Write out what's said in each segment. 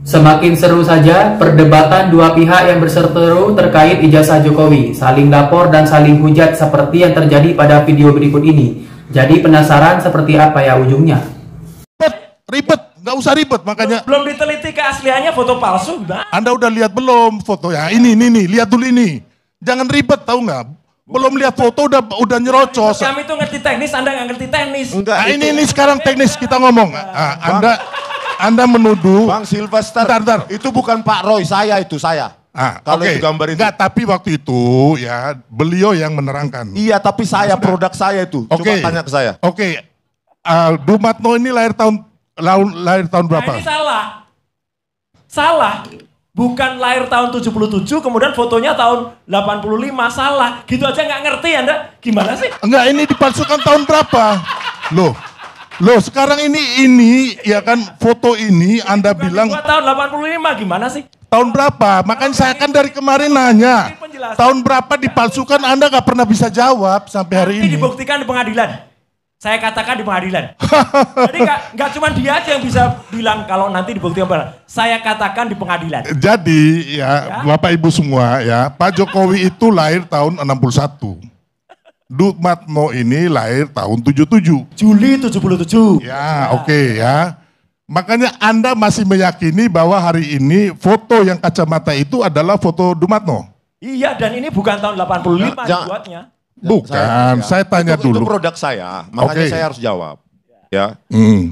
Semakin seru saja perdebatan dua pihak yang berseteru terkait ijazah Jokowi, saling lapor dan saling hujat seperti yang terjadi pada video berikut ini. Jadi penasaran seperti apa ya ujungnya? Ribet, nggak usah ribet makanya. Belum diteliti keasliannya foto palsu, Bang. Anda udah lihat belum foto ya? Ini, lihat dulu ini. Jangan ribet, tahu nggak? Belum lihat foto udah nyerocos. Kami tuh ngerti teknis, Anda nggak ngerti teknis. Enggak, ini sekarang teknis kita ngomong. Anda menuduh. Bang Silvester, Bentar. itu bukan Pak Roy, saya. Kalau itu gambar itu. Enggak, tapi waktu itu ya beliau yang menerangkan. Iya, tapi saya, produk saya itu. Coba tanya ke saya. Oke. Dumatno ini lahir tahun berapa? Nah, ini salah. Bukan lahir tahun 77, kemudian fotonya tahun 85, salah. Gitu aja nggak ngerti Anda, gimana sih? Enggak, ini dipalsukan tahun berapa? Loh, sekarang ini ya kan foto ini Anda bilang tahun 85, gimana sih? tahun berapa? Makanya saya kan dari kemarin nanya. Tahun berapa dipalsukan Anda nggak pernah bisa jawab sampai hari ini. Ini dibuktikan di pengadilan. Saya katakan di pengadilan. Jadi nggak cuma dia aja yang bisa bilang kalau nanti dibuktikan pengadilan. Saya katakan di pengadilan. Jadi ya Bapak Ibu semua ya, Pak Jokowi itu lahir tahun 61. Dumatno ini lahir tahun 77. Juli 77. Ya, oke ya. Makanya Anda masih meyakini bahwa hari ini foto yang kacamata itu adalah foto Dumatno? Iya, dan ini bukan tahun 85 dibuatnya. Bukan, saya tanya dulu. Itu produk saya, makanya saya harus jawab. Ya,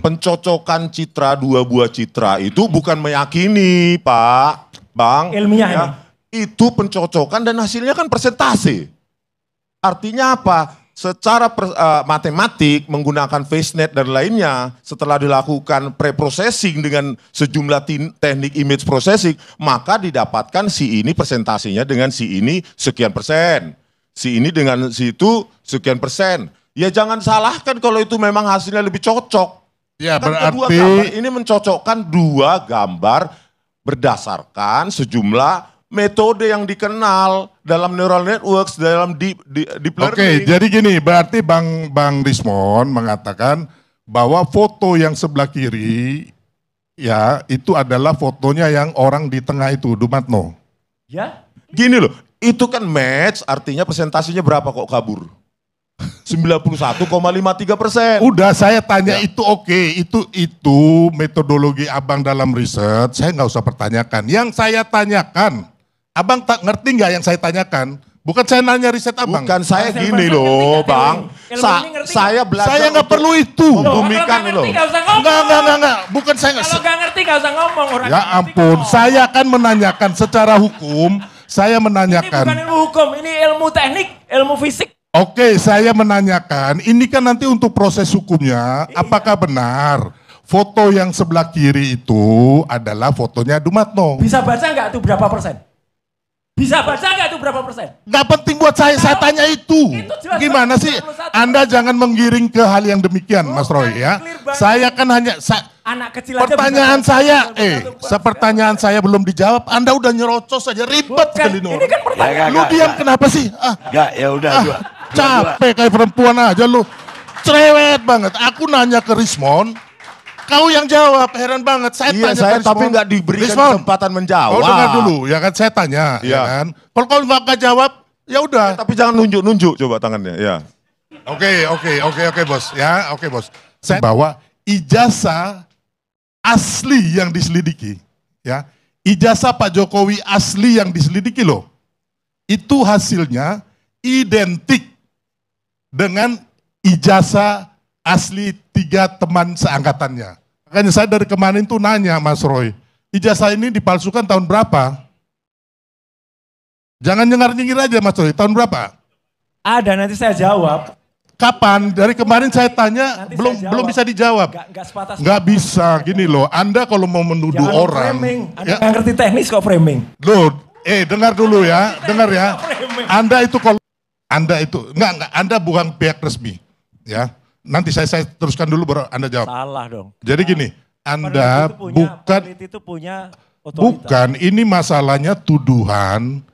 pencocokan citra, dua buah citra itu bukan meyakini, Pak, Bang. Ilmiah ya. Itu pencocokan dan hasilnya kan persentase. Artinya apa? Secara matematik menggunakan FaceNet dan lainnya, setelah dilakukan pre-processing dengan sejumlah teknik image processing, maka didapatkan si ini persentasenya dengan si ini sekian persen. Si ini dengan si itu sekian persen. Ya jangan salahkan kalau itu memang hasilnya lebih cocok. Ya kan berarti kedua gambar ini mencocokkan dua gambar berdasarkan sejumlah metode yang dikenal dalam neural networks, dalam deep learning. Oke, jadi gini, berarti Bang Rismon mengatakan bahwa foto yang sebelah kiri ya itu adalah fotonya yang orang di tengah itu, Dumatno. Ya. Gini loh. Itu kan match, artinya presentasinya berapa kok kabur? 91,53%. Udah saya tanya itu oke, itu metodologi abang dalam riset, saya nggak usah pertanyakan. Yang saya tanyakan, abang tak ngerti nggak yang saya tanyakan? Bukan saya nanya riset abang. Bukan saya gini loh bang, saya belajar. Saya nggak perlu itu. Membumikan loh. Enggak. Bukan saya nggak. Kalau nggak ngerti nggak usah ngomong. Ya ampun, saya kan menanyakan secara hukum. Saya menanyakan. Ini bukan ilmu hukum, ini ilmu teknik, ilmu fisik. Oke, saya menanyakan, ini kan nanti untuk proses hukumnya, apakah benar foto yang sebelah kiri itu adalah fotonya Dumatno? Bisa baca nggak tuh berapa persen? Bisa baca nggak tuh berapa persen? Nggak penting buat saya tanya itu. Gimana sih? Anda jangan menggiring ke hal yang demikian, Mas Roy ya. Saya kan hanya... Anak kecil aja pertanyaan pertanyaan saya belum dijawab, Anda udah nyerocos saja, ribet sekali ini kan pertanyaan. Lu diam kenapa sih? Ya udah. Capek kayak perempuan aja lu. Cerewet banget. Aku nanya ke Rismon, kau yang jawab, heran banget. Saya tanya saya ke Rismon, tapi nggak diberikan kesempatan menjawab. Kau dengar dulu, ya kan saya tanya, ya kan. Kalau kau nggak jawab, ya udah. Tapi jangan nunjuk coba tangannya, ya. Oke, bos. Ya, oke, bos. Saya bawa ijazah asli yang diselidiki, ya. Ijazah Pak Jokowi asli yang diselidiki loh. Itu hasilnya identik dengan ijazah asli 3 teman seangkatannya. Makanya saya dari kemarin tuh nanya Mas Roy, ijazah ini dipalsukan tahun berapa? Jangan nyengir-nyengir aja Mas Roy, tahun berapa? Ada, nanti saya jawab. Kapan? Dari kemarin saya tanya belum bisa dijawab. Nggak bisa gini loh. Anda kalau mau menuduh orang, Anda nggak ngerti teknis kok framing. Loh, dengar dulu ya, dengar ya. Anda itu enggak, Anda bukan pihak resmi, ya. Nanti saya teruskan dulu baru Anda jawab. Salah dong. Jadi gini, Anda bukan ini masalahnya tuduhan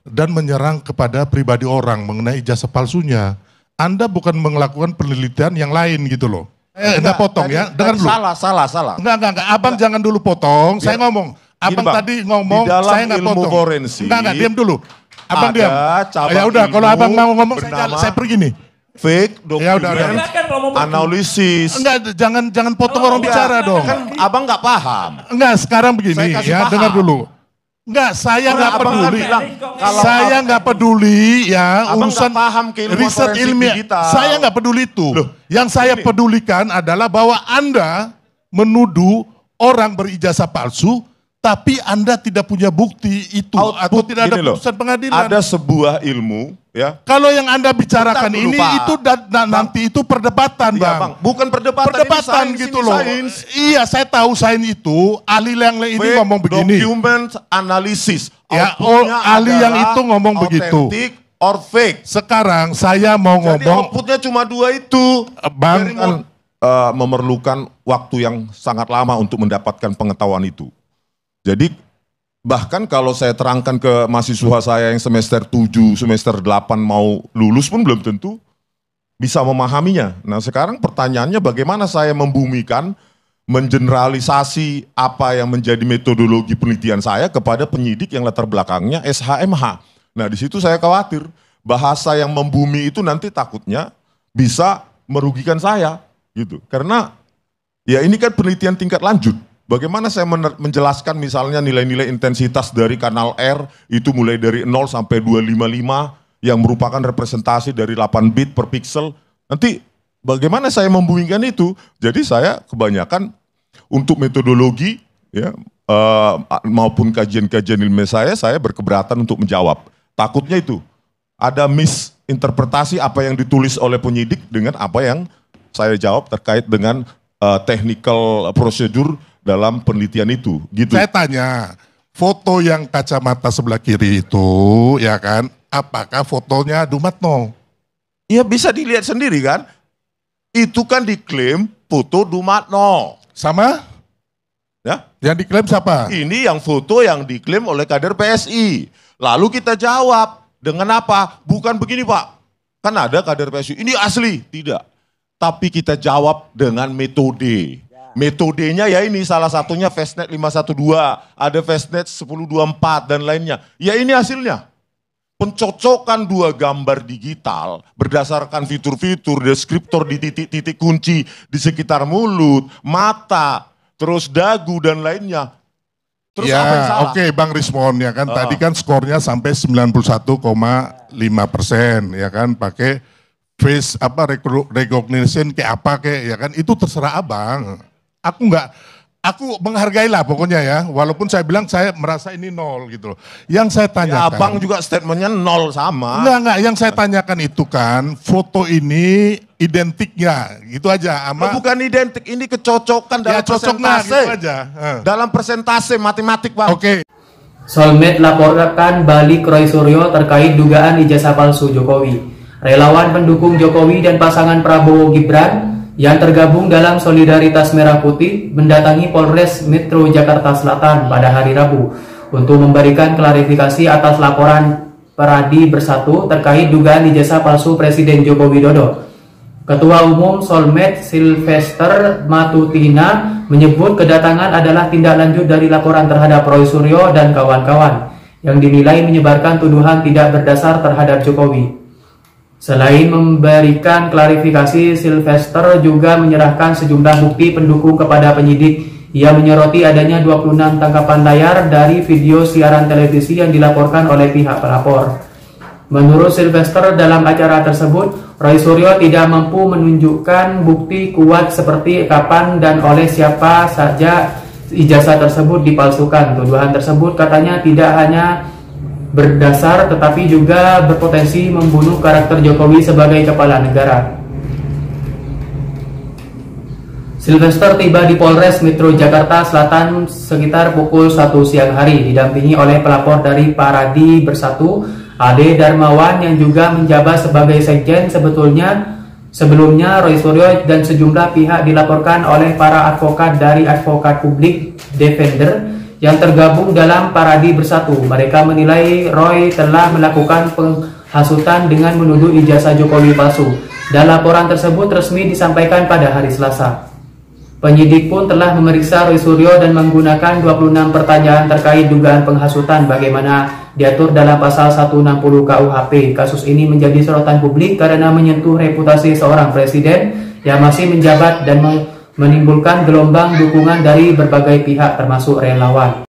dan menyerang kepada pribadi orang mengenai ijazah palsunya. Anda bukan melakukan penelitian yang lain gitu loh. Enggak potong ya, dengar dulu. Salah. Enggak. Abang jangan dulu potong. Saya ngomong. Abang tadi ngomong, saya enggak potong. Forensik, enggak, diam dulu. Abang diam. cabang Ya udah, kalau abang mau ngomong, bernama saya pergi nih. Fake dokumen, Ya udah. Silakan kalau mau pergi. analisis. Enggak, jangan potong orang bicara dong. Kan abang nggak paham. Enggak, sekarang begini Saya kasih ya, paham. dengar dulu. Enggak, saya nggak Abang peduli. bilang, kalau Saya nggak peduli ya Abang urusan nggak paham keilmuan riset forensik ilmiah. digital. Saya nggak peduli itu. Loh, yang saya pedulikan adalah bahwa Anda menuduh orang berijazah palsu, tapi Anda tidak punya bukti itu atau Output, tidak ada gini loh, putusan pengadilan. ada sebuah ilmu, ya. Kalau yang Anda bicarakan Bentar dulu, ini Pak. itu nanti itu perdebatan, Iya, Bang. Bang. Bukan perdebatan, Perdebatan ini sains, gitu ini loh. sains. Iya, saya tahu sains itu. Ahli yang ini Fake ngomong begini. document analysis. Ya, Outputnya ahli yang adalah itu ngomong begitu. authentic or fake. Sekarang saya mau Jadi ngomong, outputnya cuma dua itu. Bang, Kan, memerlukan waktu yang sangat lama untuk mendapatkan pengetahuan itu. Jadi bahkan kalau saya terangkan ke mahasiswa saya yang semester 7, semester 8 mau lulus pun belum tentu bisa memahaminya. Nah sekarang pertanyaannya bagaimana saya membumikan, mengeneralisasi apa yang menjadi metodologi penelitian saya kepada penyidik yang latar belakangnya SHMH. Nah di situ saya khawatir bahasa yang membumi itu nanti takutnya bisa merugikan saya gitu. Karena ya ini kan penelitian tingkat lanjut. Bagaimana saya menjelaskan misalnya nilai-nilai intensitas dari kanal R itu mulai dari 0 sampai 255 yang merupakan representasi dari 8 bit per pixel. Nanti bagaimana saya membumikan itu? Jadi saya kebanyakan untuk metodologi ya maupun kajian-kajian ilmiah saya berkeberatan untuk menjawab. Takutnya itu ada misinterpretasi apa yang ditulis oleh penyidik dengan apa yang saya jawab terkait dengan technical prosedur dalam penelitian itu, gitu. saya tanya, foto yang kacamata sebelah kiri itu, ya kan, apakah fotonya Dumatno? Ya bisa dilihat sendiri kan, itu kan diklaim foto Dumatno. Sama? Ya, Yang diklaim siapa? ini yang foto yang diklaim oleh kader PSI. Lalu kita jawab dengan apa? Bukan begini Pak, kan ada kader PSI, ini asli, tidak. Tapi kita jawab dengan metode. Metodenya ya ini salah satunya Fastnet 512, ada Fastnet 1024 dan lainnya. Ya ini hasilnya. Pencocokan dua gambar digital berdasarkan fitur-fitur deskriptor di titik-titik kunci di sekitar mulut, mata, terus dagu dan lainnya. Terus apa yang Ya, salah? oke Bang Rismon ya kan, tadi kan skornya sampai 91,5% ya kan, pakai face recognition kayak apa kayak ya kan, itu terserah Abang. Aku menghargai lah pokoknya ya, walaupun saya bilang saya merasa ini 0 gitu loh. Yang saya Ya, tanyakan. abang juga statementnya 0 sama. Enggak, yang saya tanyakan itu kan, foto ini identiknya, gitu aja. Loh, bukan identik, ini kecocokan dalam cocoknya persentase. gitu aja. Dalam persentase matematik Bang. Oke. Solmed laporkan balik Roy Suryo terkait dugaan ijazah palsu Jokowi. Relawan pendukung Jokowi dan pasangan Prabowo Gibran yang tergabung dalam Solidaritas Merah Putih mendatangi Polres Metro Jakarta Selatan pada hari Rabu untuk memberikan klarifikasi atas laporan Peradi Bersatu terkait dugaan ijazah palsu Presiden Joko Widodo. Ketua Umum Solmed Sylvester Matutina menyebut kedatangan adalah tindak lanjut dari laporan terhadap Roy Suryo dan kawan-kawan yang dinilai menyebarkan tuduhan tidak berdasar terhadap Jokowi. Selain memberikan klarifikasi, Sylvester juga menyerahkan sejumlah bukti pendukung kepada penyidik. Ia menyoroti adanya 26 tangkapan layar dari video siaran televisi yang dilaporkan oleh pihak pelapor. Menurut Sylvester, dalam acara tersebut, Roy Suryo tidak mampu menunjukkan bukti kuat seperti kapan dan oleh siapa saja ijazah tersebut dipalsukan. Tuduhan tersebut katanya tidak hanya berdasar tetapi juga berpotensi membunuh karakter Jokowi sebagai kepala negara. Sylvester tiba di Polres Metro Jakarta Selatan sekitar pukul 1 siang hari, didampingi oleh pelapor dari Paradi Bersatu, Ade Darmawan yang juga menjabat sebagai sekjen. Sebelumnya Roy Suryo dan sejumlah pihak dilaporkan oleh para advokat dari Advokat Publik Defender yang tergabung dalam Paradi Bersatu. Mereka menilai Roy telah melakukan hasutan dengan menuduh ijazah Jokowi palsu, dan laporan tersebut resmi disampaikan pada hari Selasa. Penyidik pun telah memeriksa Roy Suryo dan menggunakan 26 pertanyaan terkait dugaan penghasutan sebagaimana diatur dalam pasal 160 KUHP. Kasus ini menjadi sorotan publik karena menyentuh reputasi seorang presiden yang masih menjabat dan menimbulkan gelombang dukungan dari berbagai pihak termasuk relawan.